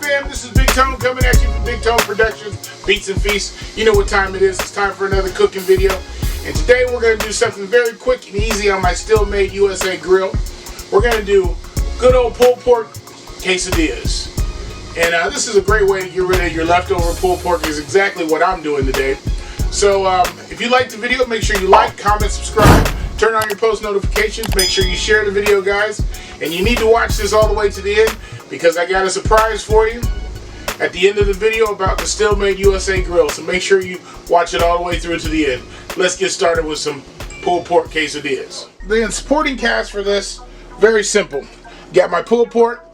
fam, this is Bigtone coming at you from Bigtone Productions, Beats and Feasts. You know what time it is. It's time for another cooking video. And today we're going to do something very quick and easy on my Steelmadeusa USA grill. We're going to do good old pulled pork quesadillas. And this is a great way to get rid of your leftover pulled pork. Is exactly what I'm doing today. So if you liked the video, make sure you like, comment, subscribe, turn on your post notifications, make sure you share the video, guys. And you need to watch this all the way to the end, because I got a surprise for you at the end of the video about the Steelmadeusa USA grill. So make sure you watch it all the way through to the end. Let's get started with some pulled pork quesadillas. The supporting cast for this, very simple. Got my pulled pork.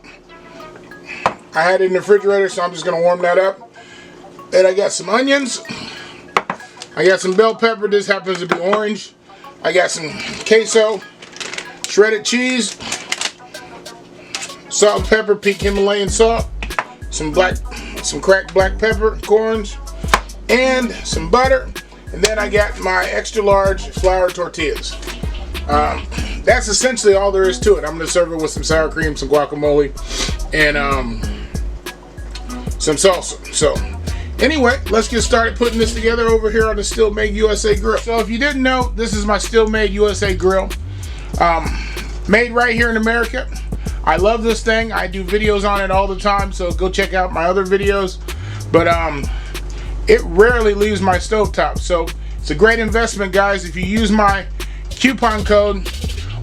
I had it in the refrigerator, so I'm just going to warm that up. And I got some onions. I got some bell pepper. This happens to be orange. I got some queso, shredded cheese, salt and pepper, peak Himalayan salt, some cracked black pepper corns, and some butter. And then I got my extra large flour tortillas. That's essentially all there is to it. I'm going to serve it with some sour cream, some guacamole, and some salsa. So anyway, let's get started putting this together over here on the Steelmadeusa USA grill. So if you didn't know, this is my Steelmadeusa USA grill, made right here in America. I love this thing. I do videos on it all the time, so go check out my other videos. But it rarely leaves my stovetop, so it's a great investment, guys. If you use my coupon code,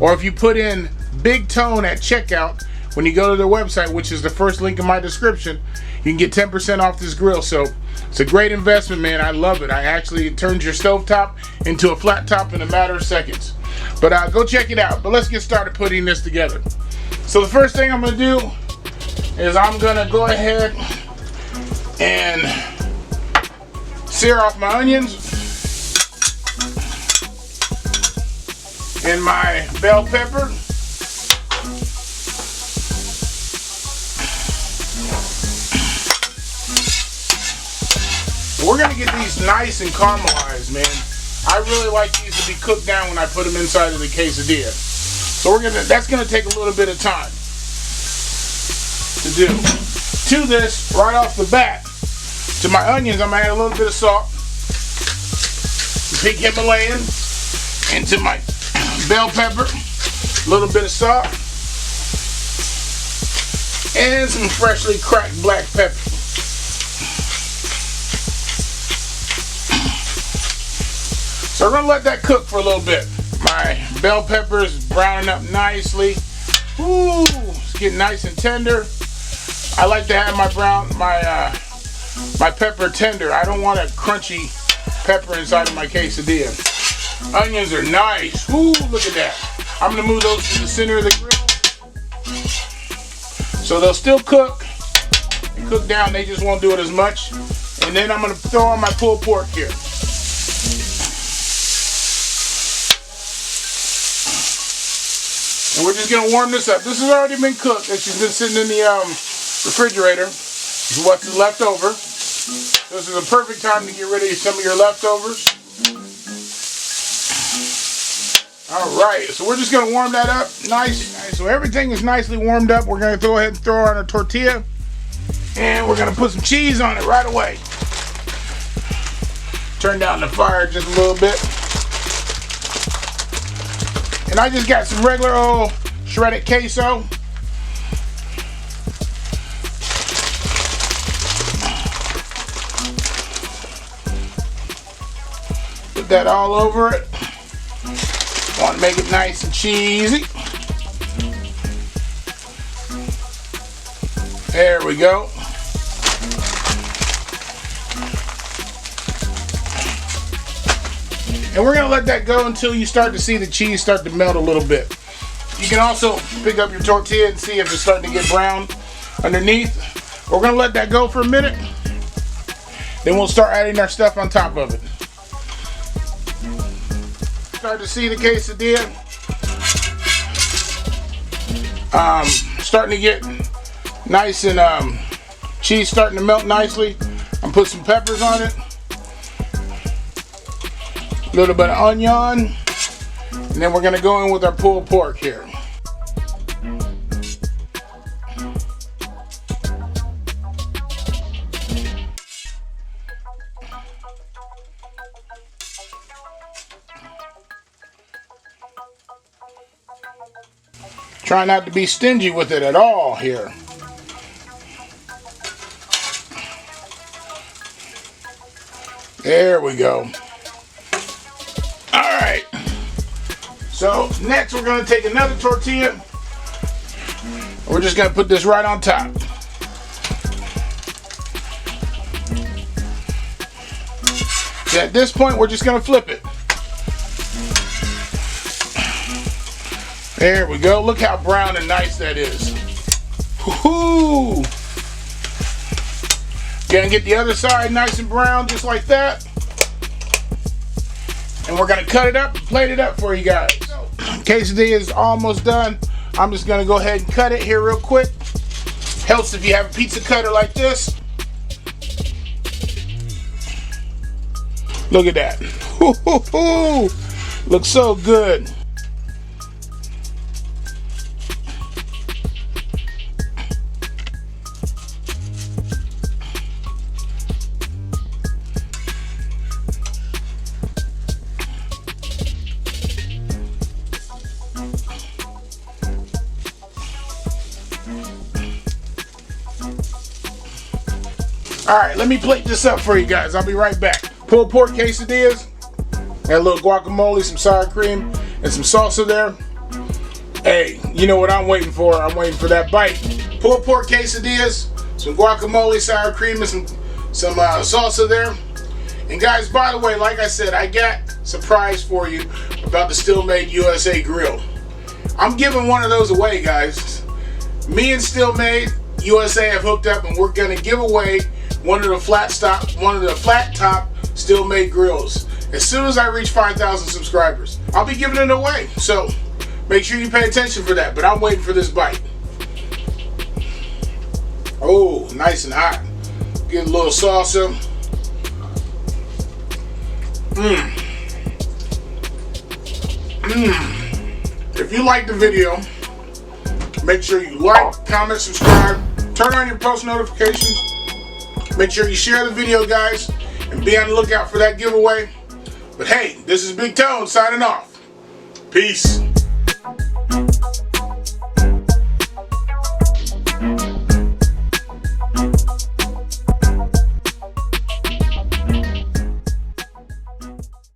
or if you put in Bigtone at checkout when you go to their website, which is the first link in my description, you can get 10% off this grill. So it's a great investment, man. I love it. It turns your stovetop into a flat top in a matter of seconds. But go check it out. But let's get started putting this together. So the first thing I'm going to do is I'm going to go ahead and sear off my onions and my bell pepper. We're going to get these nice and caramelized, man. I really like these to be cooked down when I put them inside of the quesadilla. So that's going to take a little bit of time to do. To this, right off the bat, to my onions, I'm going to add a little bit of salt, some pink Himalayan, and to my bell pepper, a little bit of salt, and some freshly cracked black pepper. So we're going to let that cook for a little bit. My bell pepper is browning up nicely. Ooh, it's getting nice and tender. I like to have my pepper tender. I don't want a crunchy pepper inside of my quesadilla. Onions are nice. Ooh, look at that. I'm going to move those to the center of the grill, so they'll still cook and cook down. They just won't do it as much. And then I'm going to throw on my pulled pork here. And we're just going to warm this up. This has already been cooked. It's just been sitting in the refrigerator. This is what's left over. This is a perfect time to get rid of some of your leftovers. Alright, so we're just going to warm that up nice. Right, so everything is nicely warmed up. We're going to go ahead and throw on a tortilla. And we're going to put some cheese on it right away. Turn down the fire just a little bit. And I just got some regular old shredded queso. Put that all over it. Want to make it nice and cheesy. There we go. And we're going to let that go until you start to see the cheese start to melt a little bit. You can also pick up your tortilla and see if it's starting to get brown underneath. We're going to let that go for a minute. Then we'll start adding our stuff on top of it. Start to see the quesadilla starting to get nice and cheese starting to melt nicely. I'm put some peppers on it. A little bit of onion, and then we're going to go in with our pulled pork here. Try not to be stingy with it at all here. There we go. Alright. So next we're going to take another tortilla. We're just going to put this right on top. So at this point we're just going to flip it. There we go. Look how brown and nice that is. Woohoo! Gonna get the other side nice and brown just like that. And we're gonna cut it up and plate it up for you guys. Quesadilla is almost done. I'm just gonna go ahead and cut it here real quick. Helps if you have a pizza cutter like this. Look at that. Woo-hoo-hoo. Looks so good. Alright, let me plate this up for you guys. I'll be right back. Pulled pork quesadillas. Got a little guacamole, some sour cream, and some salsa there. Hey, you know what I'm waiting for? I'm waiting for that bite. Pulled pork quesadillas, some guacamole, sour cream, and some salsa there. And guys, by the way, like I said, I got a surprise for you about the Steelmade USA grill. I'm giving one of those away, guys. Me and Steelmade USA have hooked up, and we're gonna give away one of the flat top Steelmade grills as soon as I reach 5,000 subscribers. I'll be giving it away, so make sure you pay attention for that. But I'm waiting for this bite. Oh, nice and hot. Get a little salsa. If you like the video, make sure you like, comment, subscribe, turn on your post notifications. Make sure you share the video, guys, and be on the lookout for that giveaway. But hey, this is Bigtone signing off. Peace.